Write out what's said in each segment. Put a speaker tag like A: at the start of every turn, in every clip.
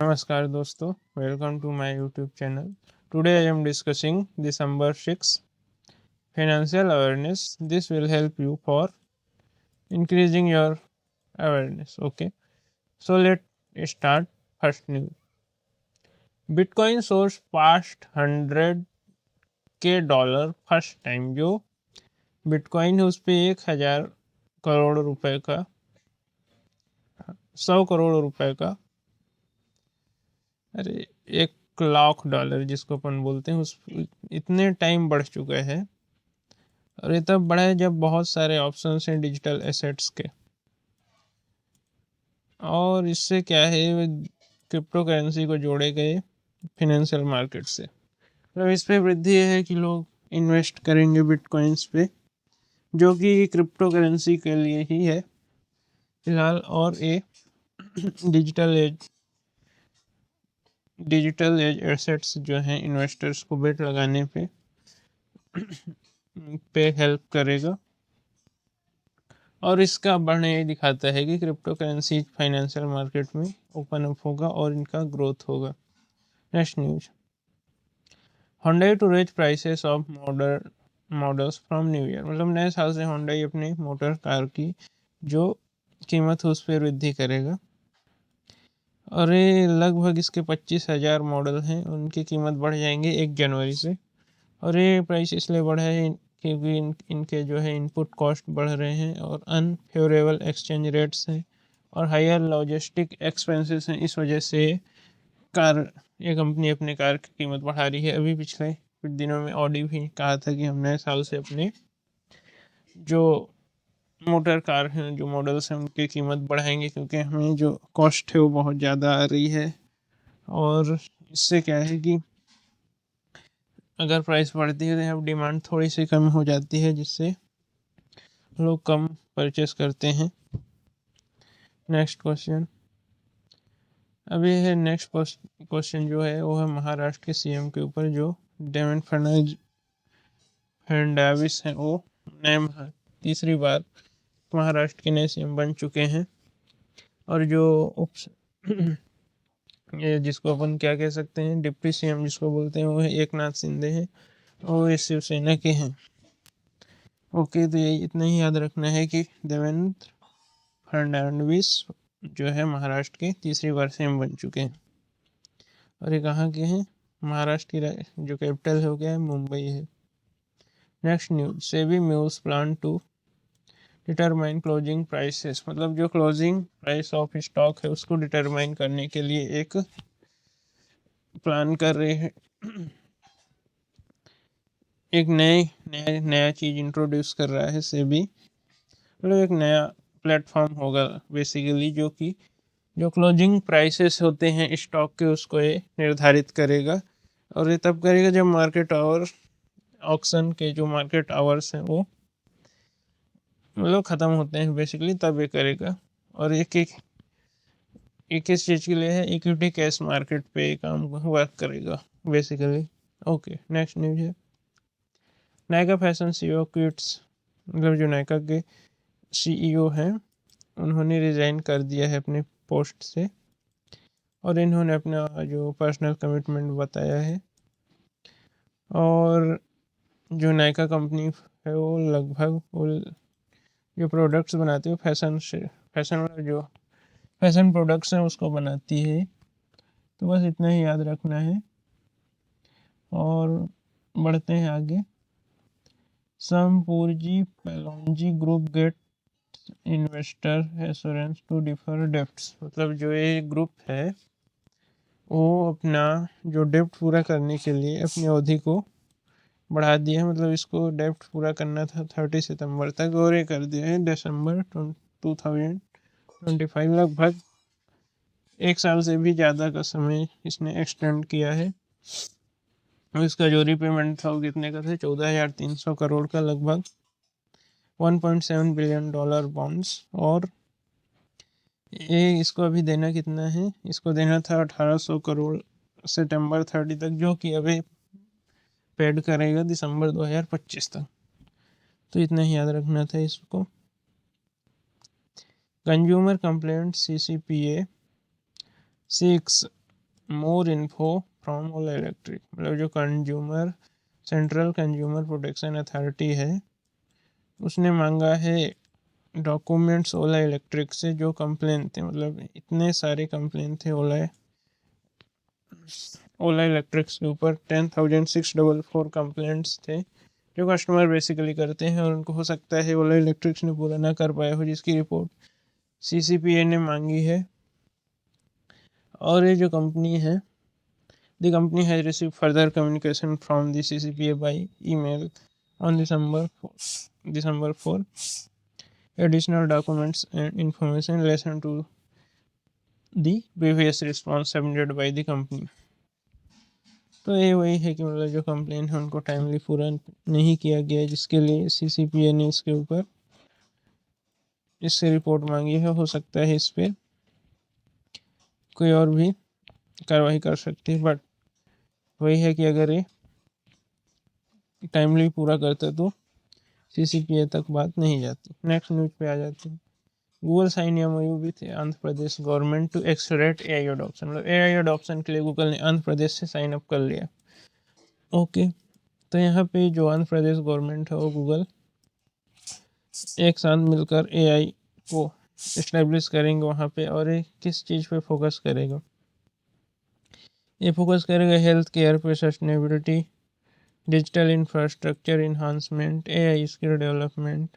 A: नमस्कार दोस्तों, welcome to my YouTube channel. Today I am discussing December 6 financial awareness. This will help you for increasing your awareness. Okay, so let's start. First news: Bitcoin soars past 100K dollar first time. जो bitcoin है उस पे 1,000 करोड़ रुपए का 100 करोड़ रुपए का अरे 1 lakh dollar जिसको अपन बोलते हैं उस इतने टाइम बढ़ चुका है। और ये तब बढ़ा है जब बहुत सारे ऑप्शंस हैं डिजिटल एसेट्स के। और इससे क्या है, क्रिप्टो करेंसी को जोड़े गए फिनेंशियल मार्केट से। मतलब इस पे वृद्धि है कि लोग इन्वेस्ट करेंगे बिटकॉइंस पे, जो कि क्रिप्टो करेंसी के लिए ही है फिलहाल। और ये डिजिटल एज एसेट्स जो हैं इन्वेस्टर्स को बेट लगाने पे हेल्प करेगा। और इसका बढ़ना ये दिखाता है कि क्रिप्टो करेंसी फाइनेंशियल मार्केट में ओपन अप होगा और इनका ग्रोथ होगा। Next news: Hyundai to raise prices of models from new year. मतलब नए साल से Hyundai अपनी मोटर कार की जो कीमत है उस पर वृद्धि करेगा। और ये लगभग इसके 25,000 मॉडल हैं, उनकी कीमत बढ़ जाएंगे 1 जनवरी से। और ये प्राइस इसलिए बढ़ा है क्योंकि इनके जो है इनपुट कॉस्ट बढ़ रहे हैं और अनफेवरेबल एक्सचेंज रेट्स हैं और हायर लॉजिस्टिक एक्सपेंसेस हैं। इस वजह से ये कंपनी अपने कार की कीमत बढ़ा रही है। अभी पिछले कुछ दिनों में ऑडी भी कहा था कि हम नए साल से अपने जो मोटर कार हैं, जो मॉडल्स हैं, उनकी कीमत बढ़ाएंगे क्योंकि हमें जो कॉस्ट है वो बहुत ज़्यादा आ रही है। और इससे क्या है कि अगर प्राइस बढ़ती है तो डिमांड थोड़ी सी कम हो जाती है, जिससे लोग कम परचेस करते हैं। नेक्स्ट क्वेश्चन अभी है नेक्स्ट क्वेश्चन जो है वो है महाराष्ट्र के सीएम के ऊपर, जो देवेंद्र फडणवीस हैं। वो नए तीसरी बार महाराष्ट्र के नए सीएम बन चुके हैं। और जो ये जिसको अपन क्या कह सकते हैं, डिप्टी सीएम जिसको बोलते हैं, वो है एकनाथ शिंदे हैं और ये शिवसेना के हैं। ओके, तो ये इतना ही याद रखना है कि देवेंद्र फडणवीस जो है महाराष्ट्र के तीसरी बार सीएम बन चुके हैं। और ये कहाँ के हैं? महाराष्ट्र की जो कैपिटल है वो क्या है? मुंबई है। Next news: SEBI moves plan to determine closing prices. मतलब जो क्लोजिंग प्राइस ऑफ स्टॉक है उसको डिटरमाइन करने के लिए एक प्लान कर रहे हैं। एक नया चीज इंट्रोड्यूस कर रहा है सेबी। मतलब एक नया प्लेटफॉर्म होगा बेसिकली, जो कि जो क्लोजिंग प्राइसेस होते हैं स्टॉक के उसको ये निर्धारित करेगा। और ये तब करेगा जब मार्केट आवर ऑक्शन के जो मार्केट आवर्स हैं वो मतलब ख़त्म होते हैं बेसिकली, तब ये करेगा। और एक किस चीज़ के लिए है? इक्विटी कैश मार्केट पे काम वर्क करेगा बेसिकली। ओके, नेक्स्ट न्यूज है नायका फैशन सीईओ क्विट्स। मतलब जो नायका के सीईओ हैं उन्होंने रिजाइन कर दिया है अपने पोस्ट से और इन्होंने अपना जो पर्सनल कमिटमेंट बताया है। और जो नायका कंपनी है वो लगभग जो प्रोडक्ट्स बनाती है जो फैशन प्रोडक्ट्स हैं उसको बनाती है। तो बस इतना ही याद रखना है और बढ़ते हैं आगे। Shapoorji Pallonji group get investor assurance to defer debts. मतलब जो ये ग्रुप है वो अपना जो डेप्ट पूरा करने के लिए अपनी अवधि को बढ़ा दिया है। मतलब इसको डेप्ट पूरा करना था 30 सितंबर तक और ये कर दिया है दिसंबर 2025। लगभग 1 साल से भी ज़्यादा का समय इसने एक्सटेंड किया है। और इसका जो रीपेमेंट था वो कितने का था? 14,300 करोड़ का, लगभग 1.7 बिलियन डॉलर बॉन्ड्स। और ये इसको अभी देना कितना है? इसको देना था 1,800 करोड़ सितंबर 30 तक, जो कि अभी पेड करेगा दिसंबर 2025 तक। तो इतना ही याद रखना था इसको। Consumer complaint CCPA 6 more info from Ola electric, मतलब जो consumer central consumer protection authority है उसने मांगा है डॉक्यूमेंट्स ओला इलेक्ट्रिक से जो कंप्लेन थे, मतलब इतने सारे कंप्लेन थे ओला इलेक्ट्रिक्स के ऊपर 10,644 कंप्लेंट्स थे जो कस्टमर बेसिकली करते हैं और उनको हो सकता है ओला इलेक्ट्रिक्स ने पूरा ना कर पाया हो, जिसकी रिपोर्ट CCPA ने मांगी है। और ये जो कंपनी है, the company has receive further communication from the CCPA by email on December 4 additional documents and information relation to the previous response submitted by the company। तो ये वही है कि मतलब जो कंप्लेन है उनको टाइमली पूरा नहीं किया गया, जिसके लिए CCPA ने इससे रिपोर्ट मांगी है। हो सकता है इस पर कोई और भी कार्रवाई कर सकती है, बट वही है कि अगर ये टाइमली पूरा करते तो CCPA तक बात नहीं जाती। नेक्स्ट न्यूज पे आ जाती है। Google sign MOU with Andhra Pradesh government to accelerate AI adoption, मतलब AI अडॉप्शन के लिए गूगल ने आंध्र प्रदेश से साइन अप कर लिया। ओके, तो यहाँ पे जो आंध्र प्रदेश गवर्नमेंट है वो गूगल एक साथ मिलकर AI को इस्टेब्लिश करेंगे वहाँ पे, और ये किस चीज़ पे फोकस करेगा? ये फोकस करेगा हेल्थ केयर पे, sustainability, digital infrastructure enhancement, AI skill development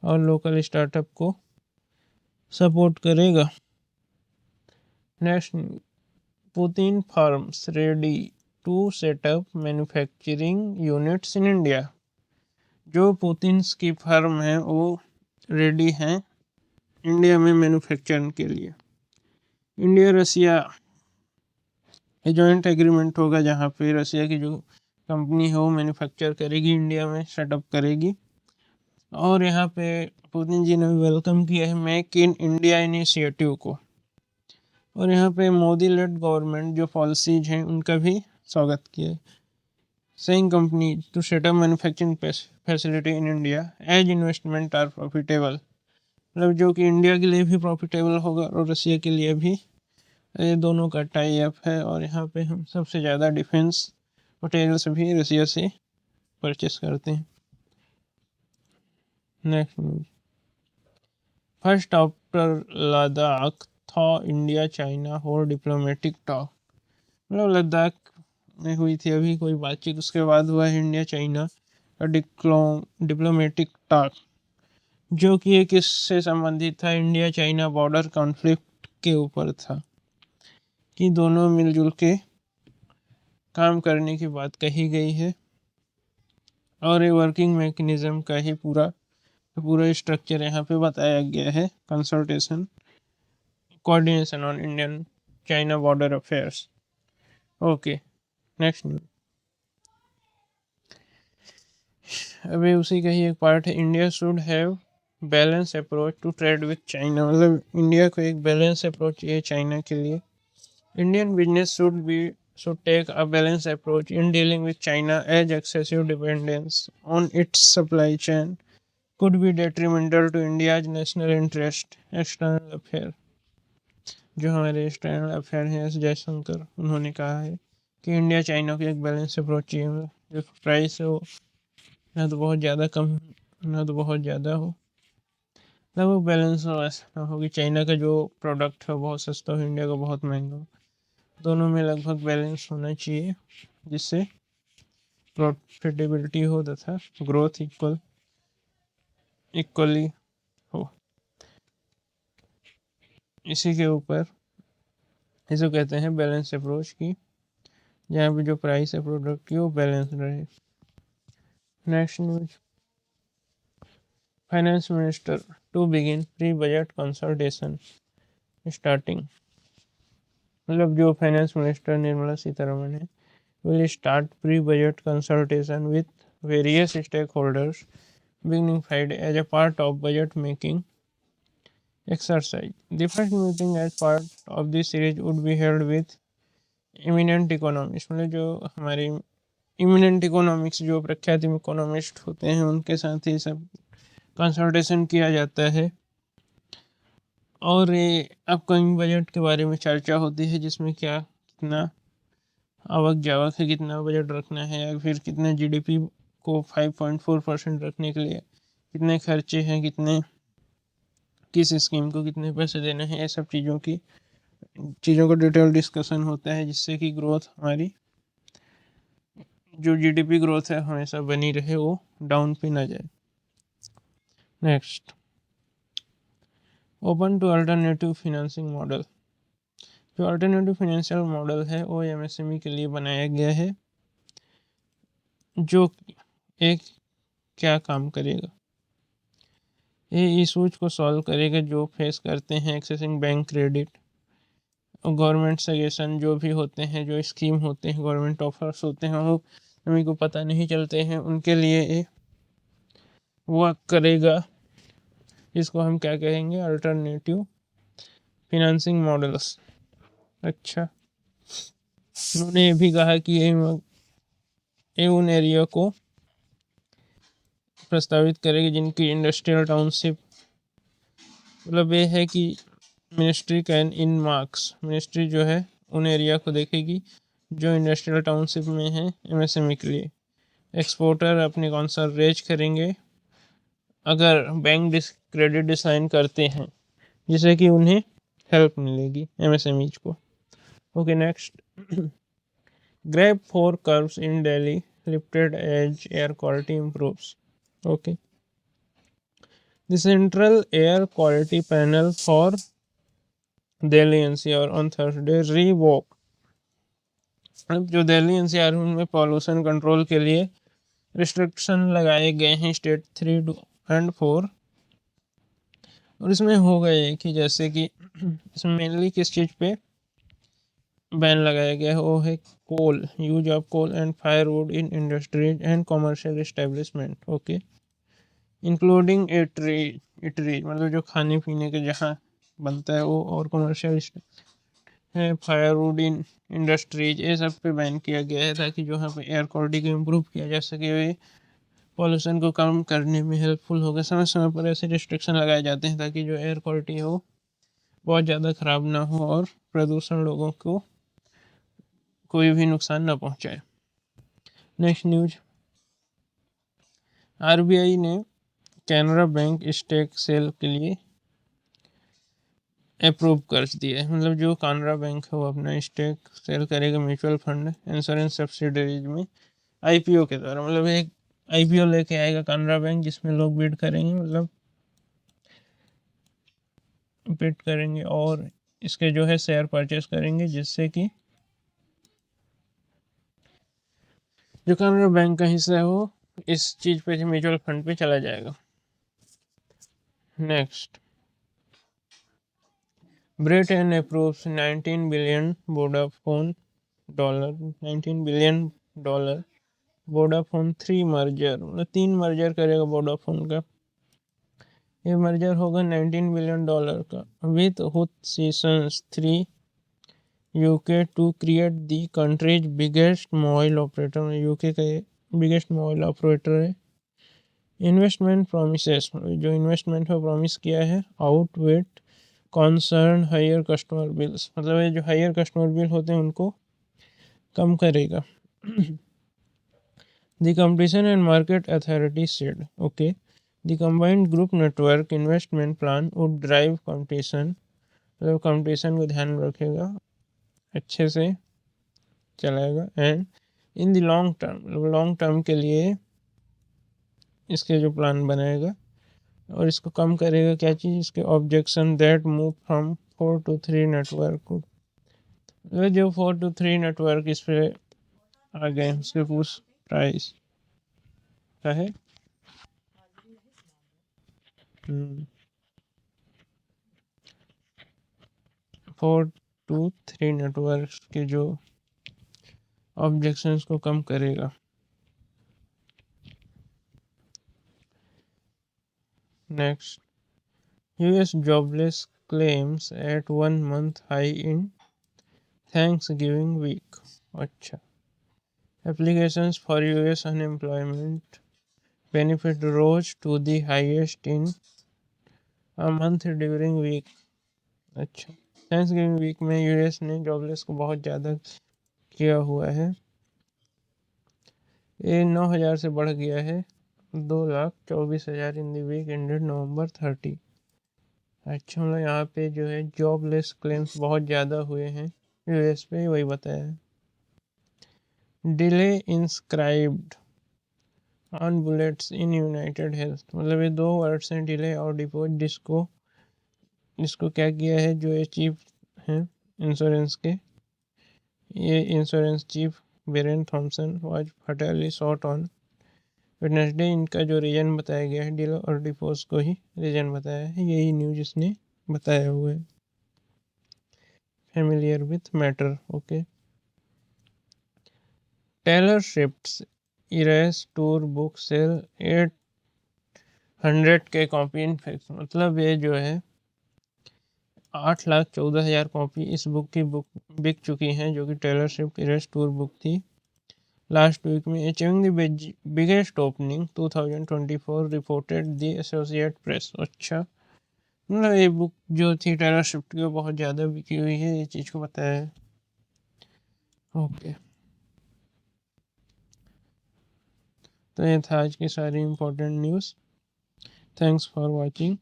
A: और लोकल स्टार्टअप को सपोर्ट करेगा। Next, Putin firms ready to set up manufacturing units in India. जो पुतिन्स की फर्म है वो रेडी हैं इंडिया में मैन्युफैक्चरिंग के लिए। इंडिया रसिया जॉइंट एग्रीमेंट होगा जहाँ पे रसिया की जो कंपनी है वो मैन्युफैक्चर करेगी, इंडिया में सेटअप करेगी। और यहाँ पे पुतिन जी ने वेलकम किया है मेक इन इंडिया इनिशिएटिव को, और यहाँ पे मोदी लेड गवर्नमेंट जो पॉलिसीज हैं उनका भी स्वागत किया। Saying company to set up manufacturing facility in India as investment are profitable, मतलब जो कि इंडिया के लिए भी प्रॉफिटेबल होगा और रसिया के लिए भी। ये दोनों का टाई अप है, और यहाँ पे हम सबसे ज़्यादा डिफेंस मटेरियल्स भी रसिया से परचेस करते हैं। Next news, first after Ladakh था India China hold diplomatic talk, मतलब लद्दाख में हुई थी अभी कोई बातचीत, उसके बाद हुआ है इंडिया चाइना का डिप्लोमेटिक टॉक, जो कि एक इससे संबंधित था, इंडिया चाइना बॉर्डर कॉन्फ्लिक्ट के ऊपर था कि दोनों मिलजुल के काम करने की बात कही गई है। और ये वर्किंग मैकेनिज्म का ही पूरा स्ट्रक्चर यहाँ पे बताया गया है, consultation coordination on Indian China border affairs. Okay, next news, अभी उसी का ही एक पार्ट है, India should have balance approach to trade with China, मतलब इंडिया को एक बैलेंस अप्रोच चाहिए चाइना के लिए। Indian business should take a balanced approach in dealing with China, as excessive dependence on its supply chain could be detrimental to India's national interest। External affair, जो हमारे external affair हैं S Jaishankar, उन्होंने कहा है कि India China को एक balance approach चाहिए, जो प्राइस है वो ना तो बहुत ज़्यादा कम ना तो बहुत ज़्यादा हो, लगभग बैलेंस हो। ऐसा हो कि चाइना का जो प्रोडक्ट है बहुत सस्ता हो, इंडिया का बहुत महंगा हो, दोनों में लगभग बैलेंस होना चाहिए, जिससे प्रॉफिटेबिलिटी हो तथा ग्रोथ इक्वली हो। इसी के ऊपर इसे कहते हैं बैलेंस अप्रोच की, जहाँ पे जो प्राइस है प्रोडक्ट की वो बैलेंस रहे। Next news, finance minister to begin pre budget consultation starting, मतलब जो फाइनेंस मिनिस्टर निर्मला सीतारमण है will start pre-budget consultation with various stakeholders beginning Friday as a part of budget making exercise। The first meeting as part of this series would be held with eminent economists, मतलब जो हमारे imminent economics जो प्रख्यात economist होते हैं उनके साथ ही सब कंसल्टेशन किया जाता है, और ये अपकमिंग बजट के बारे में चर्चा होती है, जिसमें क्या कितना आवक जावक है, कितना बजट रखना है, या फिर कितने जीडीपी को 5.4% रखने के लिए कितने खर्चे हैं, कितने किस स्कीम को कितने पैसे देने हैं, ये सब चीज़ों का डिटेल डिस्कशन होता है, जिससे कि ग्रोथ हमारी जो जीडीपी ग्रोथ है हमेशा बनी रहे, वो डाउन पे ना जाए। Next, open to alternative financing model. जो अल्टरनेटिव फाइनेंशियल मॉडल है वो एमएसएमई के लिए बनाया गया है, जो एक क्या काम करेगा, ये इशूज को सॉल्व करेगा जो फेस करते हैं accessing bank credit, government suggestion जो भी होते हैं, जो स्कीम होते हैं, गवर्नमेंट ऑफर्स होते हैं, वो हमें को पता नहीं चलते हैं, उनके लिए ये वर्क करेगा, इसको हम क्या कहेंगे, अल्टरनेटिव फाइनेंसिंग मॉडल्स। अच्छा, उन्होंने ये भी कहा कि ये उन एरिया को प्रस्तावित करेगी जिनकी इंडस्ट्रियल टाउनशिप, मतलब ये है कि ministry can in marks, ministry जो है उन एरिया को देखेगी जो इंडस्ट्रियल टाउनशिप में है एमएसएमई के लिए। एक्सपोर्टर अपने कौन सा रेज करेंगे अगर बैंक क्रेडिट डिसाइन करते हैं, जिससे कि उन्हें हेल्प मिलेगी एमएसएमईज को। Okay, next, GRAP 4 curbs in Delhi lifted as air quality improves. Okay, the central air quality panel for Delhi NCR on Thursday revoked। अब जो दिल्ली एनसीआर में पॉल्यूशन कंट्रोल के लिए रिस्ट्रिक्शन लगाए गए हैं स्टेट 3 and 4, और इसमें हो गए कि जैसे कि इसमें मेनली किस चीज़ पे बैन लगाया गया है, वो है coal, use of coal and firewood in industries and commercial establishment. Okay, including eateries, मतलब जो खाने पीने के जहाँ बनता है वो, और कमर्शियल है, फायरवुड इन इंडस्ट्रीज, ये सब पे बैन किया गया है ताकि जो यहाँ पे एयर क्वालिटी को इम्प्रूव किया जा सके, वे पॉल्यूशन को कम करने में हेल्पफुल होगा। समय समय पर ऐसे रिस्ट्रिक्शन लगाए जाते हैं ताकि जो एयर क्वालिटी हो बहुत ज़्यादा ख़राब ना हो और प्रदूषण लोगों को कोई भी नुकसान ना पहुंचाए। नेक्स्ट न्यूज, आरबीआई ने कैनरा बैंक स्टेक सेल के लिए अप्रूव कर दिया है, मतलब जो कैनरा बैंक है वो अपना स्टेक सेल करेगा म्यूचुअल फंड इंश्योरेंस सब्सिडरीज में आईपीओ के द्वारा, मतलब एक आईपीओ लेके आएगा कैनरा बैंक जिसमें लोग बिड करेंगे, मतलब बिड करेंगे और इसके जो है शेयर परचेस करेंगे, जिससे कि जो कैनरा बैंक का हिस्सा है वो इस चीज़ पे म्यूचुअल फंड पे चला जाएगा। Next, Britain approves $19 billion $19 billion Vodafone 3 merger, मतलब 3 मर्जर करेगा वोडाफोन का। ये मर्जर होगा $19 billion का with Hutchison 3 UK to create the country's biggest mobile operator, UK का बिगेस्ट मोबाइल ऑपरेटर है। इन्वेस्टमेंट प्रोमिसेस, जो इन्वेस्टमेंट है प्रॉमिस किया है, outweigh concern higher customer bills, मतलब ये जो हायर कस्टमर बिल होते हैं उनको कम करेगा। The Competition and Market Authority said, okay, the combined group network investment plan would drive competition, मतलब कंपटीशन को ध्यान में रखेगा, अच्छे से चलाएगा, and in the long term, मतलब लॉन्ग टर्म के लिए इसके जो प्लान बनाएगा और इसको कम करेगा, क्या चीज़, इसके objection that move from 4 to 3 network, जो 4 to 3 नेटवर्क इस पे आ गए उसके कुछ प्राइस का है। 4 to 3 नेटवर्क के जो ऑब्जेक्शंस को कम करेगा। Next, US jobless claims at 1 month high in Thanksgiving week. अच्छा, applications for US unemployment benefit rose to the highest in a month during week. अच्छा, थैंक्सगिविंग वीक में यूएस ने जॉबलेस को बहुत ज़्यादा किया हुआ है। ये 9,000 से बढ़ गया है 2,24,000 in the week ended November 30। अच्छा, मतलब यहाँ पे जो है जॉबलेस क्लेम्स बहुत ज़्यादा हुए हैं यूएस पे, वही बताया है। Delay inscribed on bullets in United health, मतलब ये 2 वर्ड्स हैं, डिले और डिपोज, जिसको क्या किया है, जो ये चीफ हैं इंश्योरेंस के, ये insurance chief Brian Thompson was fatally shot on Wednesday. इनका जो रीजन बताया गया है, डिले और डिपोज को ही रीजन बताया है, यही न्यूज इसने बताया हुआ है। Familiar with matter, okay. Taylor Swift Eras tour book sell 800K copy in facts, मतलब ये जो है 8,14,000 कॉपी इस बुक की बिक चुकी हैं, जो कि Taylor Swift Eras tour book थी लास्ट वीक में। Achieving the biggest opening 2024 reported the associate press. अच्छा, मतलब ये बुक जो थी टेलर स्विफ्ट की, वो बहुत ज़्यादा बिकी हुई है, ये चीज़ को बताया है। ओके, तो ये था आज की सारी important news. Thanks for watching.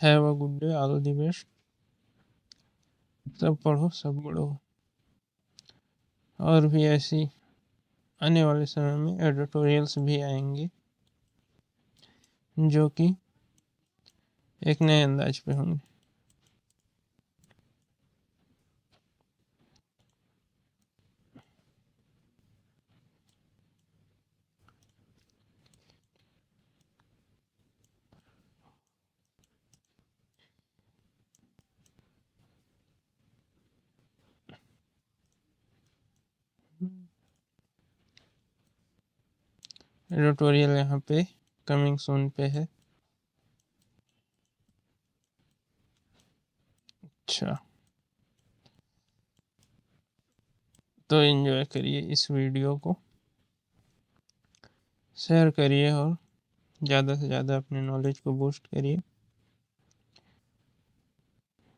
A: Have a good day, all the best. सब पढ़ो, सब बढ़ो। और भी ऐसी आने वाले समय में एडिटोरियल्स भी आएंगे, जो कि एक नए अंदाज पे होंगे। एडिटोरियल यहाँ पे कमिंग सून पे है। अच्छा, तो एंजॉय करिए इस वीडियो को, शेयर करिए और ज़्यादा से ज़्यादा अपने नॉलेज को बूस्ट करिए।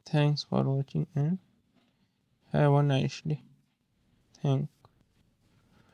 A: Thanks for watching and have a nice day. Thank